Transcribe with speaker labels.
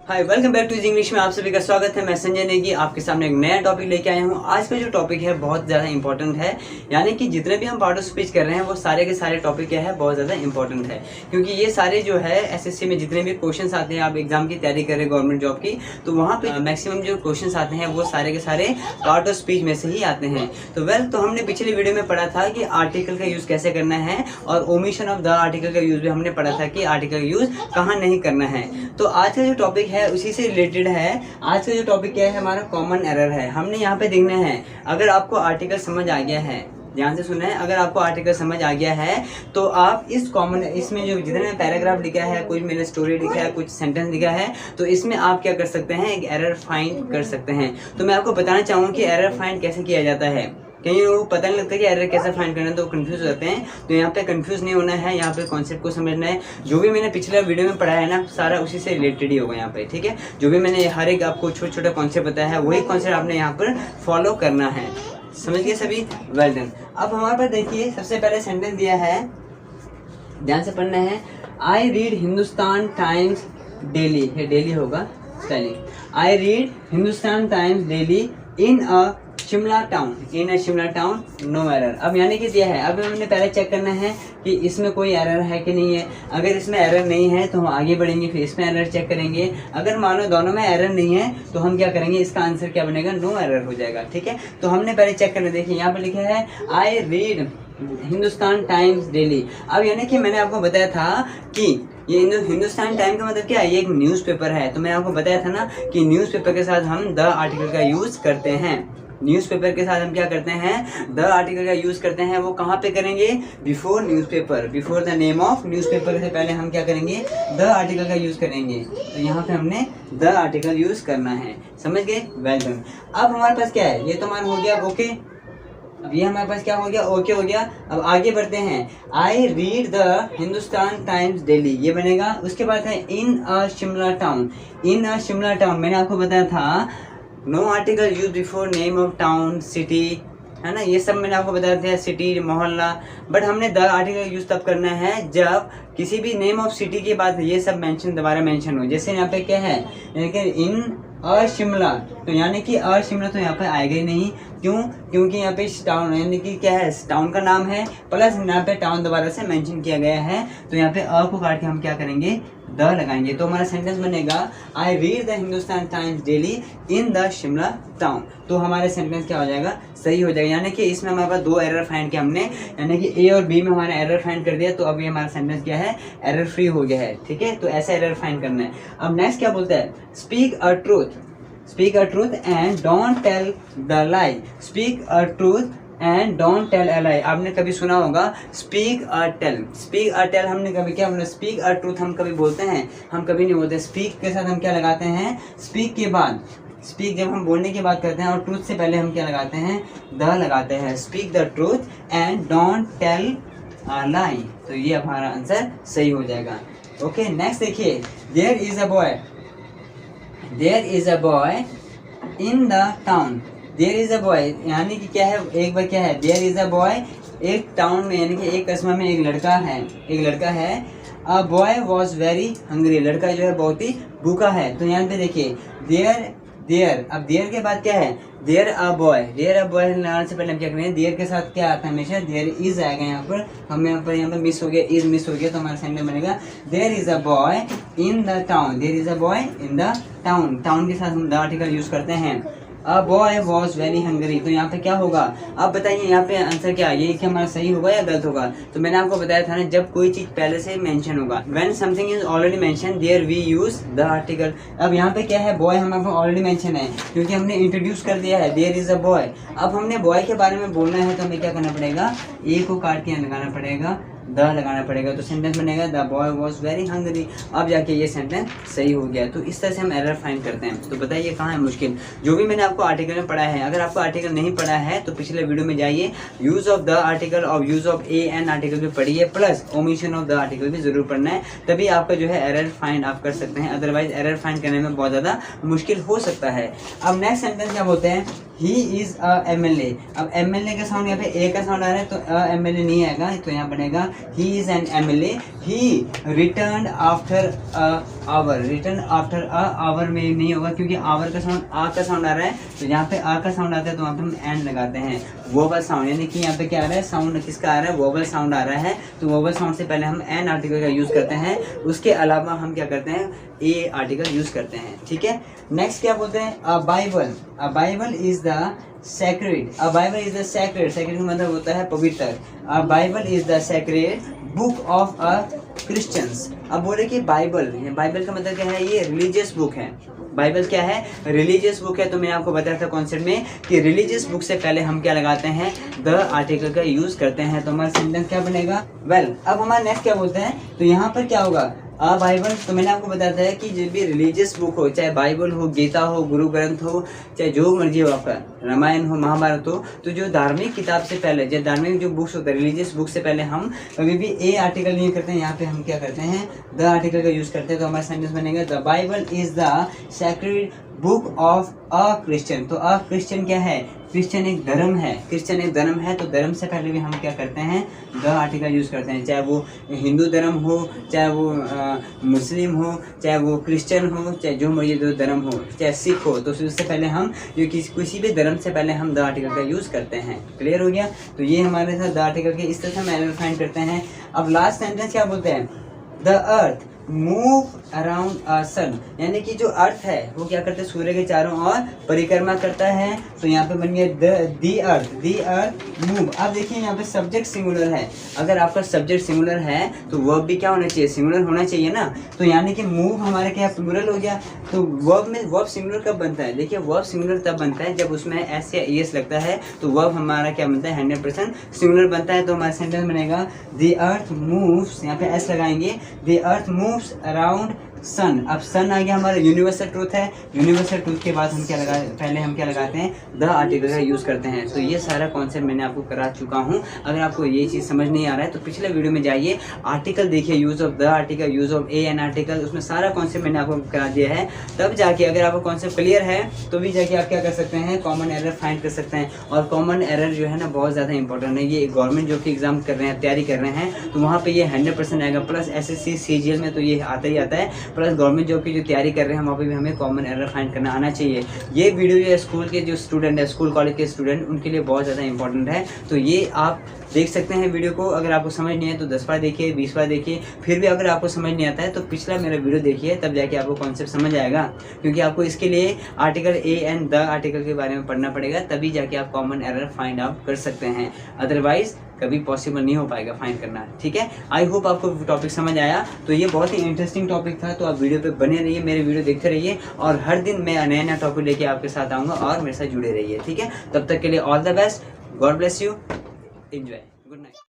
Speaker 1: Hi welcome back to English में आप सभी का स्वागत है। मैं संजय नेगी आपके सामने एक नया टॉपिक लेके आया हूँ। आज का जो टॉपिक है बहुत ज़्यादा इंपॉर्टेंट है, यानी कि जितने भी हम पार्ट ऑफ स्पीच कर रहे हैं वो सारे के सारे टॉपिक क्या है बहुत ज़्यादा इंपॉर्टेंट है, क्योंकि ये सारे जो है एसएससी में जितने भी क्वेश्चन आते हैं, आप एग्जाम की तैयारी कर रहे हैं गवर्नमेंट जॉब की, तो वहाँ पे मैक्सिमम जो क्वेश्चन आते हैं वो सारे के सारे पार्ट ऑफ स्पीच में से ही आते हैं। तो हमने पिछले वीडियो में पढ़ा था कि आर्टिकल का यूज़ कैसे करना है, और ओमिशन ऑफ द आर्टिकल का यूज़ भी हमने पढ़ा था कि आर्टिकल यूज़ कहाँ नहीं करना है। तो आज का जो टॉपिक है उसी से रिलेटेड है। आज का जो टॉपिक क्या है, हमारा कॉमन एरर है। हमने यहाँ पे देखना है, अगर आपको आर्टिकल समझ आ गया है, ध्यान से सुना है, अगर आपको आर्टिकल समझ आ गया है तो आप इसमें जो जितने पैराग्राफ लिखा है, कुछ मैंने स्टोरी लिखा है, कुछ सेंटेंस लिखा है, तो इसमें आप क्या कर सकते हैं, एक एरर फाइंड कर सकते हैं। तो मैं आपको बताना चाहूँगा कि एरर फाइंड कैसे किया जाता है। कहीं लोगों को पता नहीं लगता कि एरर कैसे फाइंड करना है, तो कंफ्यूज हो जाते हैं। तो यहाँ पे कंफ्यूज नहीं होना है, यहाँ पे कॉन्सेप्ट को समझना है। जो भी मैंने पिछले वीडियो में पढ़ाया है ना, सारा उसी से रिलेटेड ही होगा यहाँ पे, ठीक है। जो भी मैंने हर एक आपको छोटा छोटा कॉन्सेप्ट बताया है, वही कॉन्सेप्ट आपने यहाँ पर फॉलो करना है। समझ गए सभी? Well done. अब हमारे पास देखिए, सबसे पहले सेंटेंस दिया है, ध्यान से पढ़ना है। I read Hindustan Times daily, ये डेली होगा spelling. I read Hindustan Times daily in a Shimla town, in a Shimla town, no error. अब यानी कि दिया है, अब हमने पहले चेक करना है कि इसमें कोई एरर है कि नहीं है। अगर इसमें एरर नहीं है तो हम आगे बढ़ेंगे, फिर इसमें एरर चेक करेंगे। अगर मानो दोनों में एरर नहीं है तो हम क्या करेंगे, इसका आंसर क्या बनेगा, नो एरर हो जाएगा, ठीक है। तो हमने पहले चेक करना, देखिए यहाँ पर लिखा है I read Hindustan Times daily. अब यानी कि मैंने आपको बताया था कि ये हिंदुस्तान टाइम का मतलब क्या है, ये एक न्यूज़पेपर है। तो मैं आपको बताया था ना कि न्यूज़पेपर के साथ हम द आर्टिकल का यूज़ करते हैं। न्यूज़पेपर के साथ हम क्या करते हैं, द आर्टिकल का यूज़ करते हैं। वो कहाँ पे करेंगे, before newspaper, before the name of newspaper से पहले हम क्या करेंगे, द आर्टिकल का यूज़ करेंगे। तो यहाँ पे हमने द आर्टिकल यूज़ करना है, समझ गए? Well done. अब हमारे पास क्या है, ये तो हमारा हो गया ओके। अब ये हमारे पास क्या हो गया, ओके हो गया। अब आगे बढ़ते हैं। I read the Hindustan Times daily, ये बनेगा। उसके बाद है in a Shimla town, in a Shimla town. मैंने आपको बताया था no article use before name of town, city, है ना, ये सब मैंने आपको बताया था, सिटी, मोहल्ला। बट हमने द आर्टिकल यूज तब करना है जब किसी भी नेम ऑफ सिटी के बाद ये सब मेंशन दोबारा मेंशन हो। जैसे यहाँ पे क्या है, इन अ शिमला, तो यानी कि अ शिमला तो यहाँ पे आएगा ही नहीं। क्यों? क्योंकि यहाँ पे टाउन यानी कि क्या है, टाउन का नाम है, प्लस यहाँ पे टाउन दोबारा से मेंशन किया गया है। तो यहाँ पे अ को काट के हम क्या करेंगे, द लगाएंगे। तो हमारा सेंटेंस बनेगा आई read the Hindustan Times daily in the Shimla town. तो हमारा सेंटेंस क्या हो जाएगा, सही हो जाएगा। यानी कि इसमें हमारे पास दो एरर फाइंड किया हमने, यानी कि ए और बी में हमारा एरर फाइंड कर दिया। तो अब ये हमारा सेंटेंस क्या है, एरर फ्री हो गया है, ठीक है। तो ऐसा एरर फाइंड करना है। अब नेक्स्ट क्या बोलता है, speak a truth, speak a truth and don't tell the lie, speak a truth and don't tell a lie. आपने कभी सुना होगा speak a tell, speak a tell हमने कभी क्या बोला, स्पीक अ ट्रूथ हम कभी बोलते हैं, हम कभी नहीं बोलते। स्पीक के साथ हम क्या लगाते हैं, स्पीक के बाद, स्पीक जब हम बोलने की बात करते हैं, और ट्रूथ से पहले हम क्या लगाते हैं, द लगाते हैं। Speak the truth and don't tell a lie. तो ये हमारा आंसर सही हो जाएगा। ओके, नेक्स्ट देखिए, there is a boy, there is a boy in the town, there is a boy यानी कि क्या है, एक बार क्या है, देयर इज अ बॉय, एक टाउन में यानी कि एक कस्बा में एक लड़का है, एक लड़का है। अ बॉय वॉज वेरी हंग्री, लड़का जो है बहुत ही भूखा है। तो यहाँ पे देखिए देयर, देयर, अब देयर के बाद क्या है, there a boy, there a boy लगाने से पहले हम क्या करेंगे, देयर के साथ क्या आता है हमेशा, देयर इज आएगा। यहाँ पर हम यहाँ पर मिस हो गया, इज मिस हो गया, तो हमारा सेंटेंस बनेगा there is a boy in the town, there is a boy in the town. Town के साथ हम द आर्टिकल यूज करते हैं। A boy was very hungry, तो यहाँ पे क्या होगा, आप बताइए यहाँ पे आंसर क्या है, ये क्या हमारा सही होगा या गलत होगा। तो मैंने आपको बताया था ना, जब कोई चीज पहले से मेंशन होगा, when something is already mention there we use the article. अब यहाँ पे क्या है, बॉय हमारे ऑलरेडी मेंशन है, क्योंकि हमने इंट्रोड्यूस कर दिया है, देयर इज अ बॉय। अब हमने बॉय के बारे में बोलना है, तो हमें क्या करना पड़ेगा, ए को काट के लगाना पड़ेगा, द लगाना पड़ेगा। तो सेंटेंस बनेगा the boy was very hungry. अब जाके ये सेंटेंस सही हो गया। तो इस तरह से हम एरर फाइंड करते हैं। तो बताइए कहाँ है मुश्किल, जो भी मैंने आपको आर्टिकल में पढ़ा है। अगर आपको आर्टिकल नहीं पढ़ा है तो पिछले वीडियो में जाइए, यूज ऑफ द आर्टिकल और use of A an article भी पढ़िए, plus omission of the article भी जरूर पढ़ना है, तभी आपका जो है एरर फाइंड आप कर सकते हैं। अदरवाइज एरर फाइंड करने में बहुत ज़्यादा मुश्किल हो सकता है। अब नेक्स्ट सेंटेंस क्या बोलते हैं, ही इज अ एमएलए। अब एमएलए का साउंड यहाँ पे ए का साउंड आ रहा है, तो एमएलए नहीं आएगा, तो यहाँ बनेगा he is an MLA, he return after hour. Return after hour में नहीं होगा क्योंकि आवर का साउंड आ का साउंड आ रहा है, तो यहाँ पे आ का साउंड आता है तो वहाँ पे हम एंड लगाते हैं। वोवल साउंड यानी कि यहाँ पे क्या आ रहा है, साउंड किसका आ रहा है, वोवल साउंड आ रहा है, तो वोवल साउंड से पहले हम एन आर्टिकल का यूज़ करते हैं। उसके अलावा हम क्या करते हैं, ए आर्टिकल यूज़ करते हैं। ठीक है, नेक्स्ट क्या बोलते हैं, a Bible. A Bible is the sacred. A Bible is the sacred, sacred का मतलब होता है पवित्र। A Bible is the sacred book of a Christians. अब बोले कि बाइबल, बाइबल का मतलब क्या है, ये रिलीजियस बुक है। बाइबल क्या है, रिलीजियस बुक है। तो मैं आपको बताया था कॉन्सेप्ट में कि रिलीजियस बुक से पहले हम क्या लगाते हैं, द आर्टिकल का यूज करते हैं। तो हमारा सेंटेंस क्या बनेगा, वेल। अब हमारा नेक्स्ट क्या बोलते हैं, तो यहाँ पर क्या होगा, आ बाइबल। तो मैंने आपको बताया था कि जो भी रिलीजियस बुक हो, चाहे बाइबल हो, गीता हो, गुरु ग्रंथ हो, चाहे जो मर्जी हो आपका, रामायण हो, महाभारत हो, तो जो धार्मिक किताब से पहले, जो धार्मिक जो बुक्स होता है, रिलीजियस बुक से पहले हम कभी भी ए आर्टिकल नहीं करते हैं। यहाँ पे हम क्या करते हैं, द आर्टिकल का यूज करते हैं। तो हमारा सेंटेंस बनेगा, the Bible is the sacred book of a Christian. तो अ क्रिश्चियन क्या है, क्रिश्चियन एक धर्म है, क्रिश्चियन एक धर्म है। तो धर्म से पहले भी हम क्या करते हैं, द आर्टिकल यूज करते हैं। चाहे वो हिंदू धर्म हो, चाहे वो मुस्लिम हो, चाहे वो क्रिश्चियन हो, चाहे जो मर्जी जो धर्म हो, चाहे सिख हो, तो उससे पहले हम जो किसी भी धर्म से पहले हम द आर्टिकल का यूज करते हैं। क्लियर हो गया। तो ये हमारे साथ द आर्टिकल के इस तरह से हम एरर फाइंड करते हैं। अब लास्ट सेंटेंस क्या बोलते हैं, द अर्थ मूव अराउंड अ सन। यानी कि जो अर्थ है वो क्या करते हैं, सूर्य के चारों ओर परिक्रमा करता है। तो यहाँ पे बन गया दी अर्थ मूव। अब देखिए यहाँ पे सब्जेक्ट सिंगुलर है। अगर आपका सब्जेक्ट सिंगुलर है तो वर्ब भी क्या होना चाहिए, सिंगुलर होना चाहिए ना। तो यानी कि मूव हमारे क्या प्लूरल हो गया। तो वर्ब में वर्ब सिंगुलर कब बनता है, देखिए वर्ब सिंगुलर तब बनता है जब उसमें एस या ईएस लगता है। तो वर्ब हमारा क्या बनता है, 100% सिंगुलर बनता है। तो हमारा सेंटेंस बनेगा, द अर्थ मूव्स, यहाँ पे एस लगाएंगे, the earth moves around sun. अब सन आ गया हमारा यूनिवर्सल ट्रूथ है। यूनिवर्सल ट्रूथ के बाद हम क्या पहले हम क्या लगाते हैं, द आर्टिकल का यूज करते हैं। तो ये सारा कॉन्सेप्ट मैंने आपको करा चुका हूँ। अगर आपको ये चीज़ समझ नहीं आ रहा है तो पिछले वीडियो में जाइए, आर्टिकल देखिए, use of the article, use of A an article, उसमें सारा कॉन्सेप्ट मैंने आपको करा दिया है। तब जाके अगर आपको कॉन्सेप्ट क्लियर है तो भी जाके आप क्या कर सकते हैं, कॉमन एरर फाइंड कर सकते हैं। और कॉमन एरर जो है ना बहुत ज़्यादा इंपॉर्टेंट है। ये गवर्नमेंट जॉब की एग्जाम कर रहे हैं, तैयारी कर रहे हैं, तो वहाँ पर ये 100% आएगा। प्लस SSC CGL में तो ये आता ही आता है। प्लस गवर्नमेंट जॉब की जो तैयारी कर रहे हैं वहाँ पे भी हमें कॉमन एरर फाइंड करना आना चाहिए। ये वीडियो जो है स्कूल के जो स्टूडेंट है, स्कूल कॉलेज के स्टूडेंट, उनके लिए बहुत ज़्यादा इंपॉर्टेंट है। तो ये आप देख सकते हैं वीडियो को। अगर आपको समझ नहीं है तो 10 बार देखिए, 20 बार देखिए। फिर भी अगर आपको समझ नहीं आता है तो पिछला मेरा वीडियो देखिए, तब जाके आपको कॉन्सेप्ट समझ आएगा। क्योंकि आपको इसके लिए article A and the article के बारे में पढ़ना पड़ेगा, तभी जाके आप कॉमन एरर फाइंड आउट कर सकते हैं। अदरवाइज कभी पॉसिबल नहीं हो पाएगा फाइंड करना। ठीक है, आई होप आपको टॉपिक समझ आया। तो ये बहुत ही इंटरेस्टिंग टॉपिक था। तो आप वीडियो पे बने रहिए, मेरे वीडियो देखते रहिए, और हर दिन मैं नया नया टॉपिक लेके आपके साथ आऊँगा, और मेरे साथ जुड़े रहिए। ठीक है, तब तक के लिए all the best, God bless you, enjoy, good night.